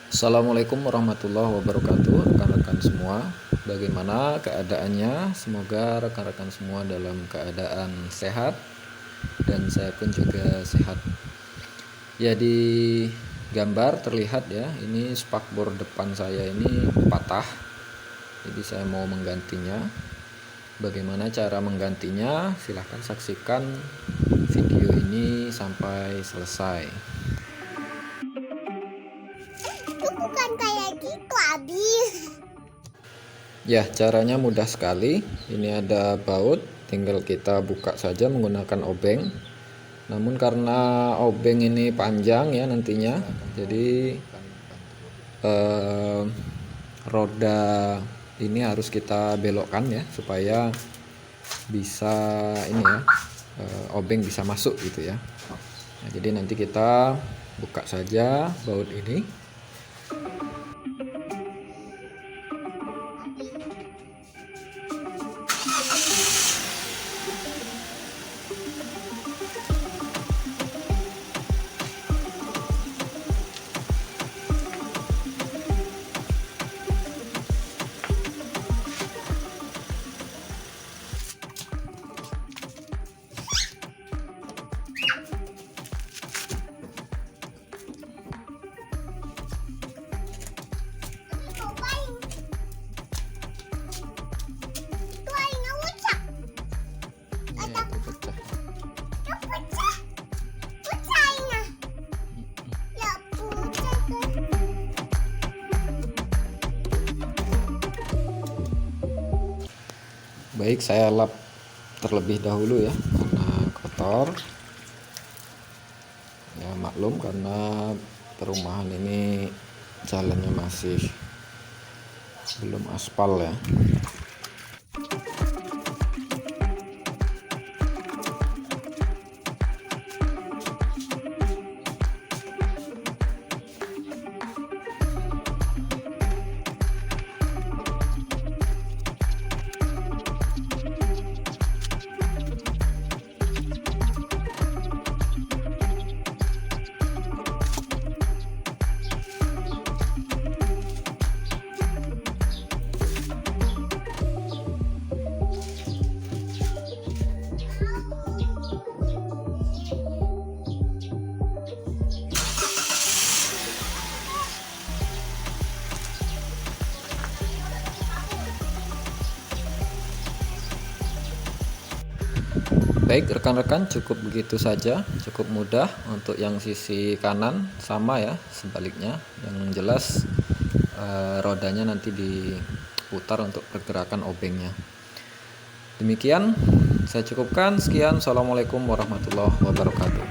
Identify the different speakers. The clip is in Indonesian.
Speaker 1: Assalamualaikum warahmatullahi wabarakatuh, rekan-rekan semua. Bagaimana keadaannya? Semoga rekan-rekan semua dalam keadaan sehat dan saya pun juga sehat. Ya, di gambar terlihat ya, ini spakbor depan saya ini patah. Jadi saya mau menggantinya. Bagaimana cara menggantinya? Silahkan saksikan video ini sampai selesai.
Speaker 2: Itu bukan kayak gitu, habis.
Speaker 1: Ya, caranya mudah sekali. Ini ada baut, tinggal kita buka saja menggunakan obeng. Namun karena obeng ini panjang ya nantinya, jadi roda ini harus kita belokkan ya supaya bisa ini ya, obeng bisa masuk gitu ya. Nah, jadi nanti kita buka saja baut ini.
Speaker 2: Cobain. Itu airnya pecah.
Speaker 1: Ya, itu pecah.
Speaker 2: Ya pecah. Pecah airnya. Ya pecah kan.
Speaker 1: Baik, saya lap terlebih dahulu ya karena kotor. Ya maklum karena perumahan ini jalannya masih belum aspal ya. Baik rekan-rekan, cukup begitu saja, cukup mudah. Untuk yang sisi kanan sama ya, sebaliknya. Yang jelas rodanya nanti diputar untuk pergerakan obengnya. Demikian saya cukupkan. Sekian, assalamualaikum warahmatullahi wabarakatuh.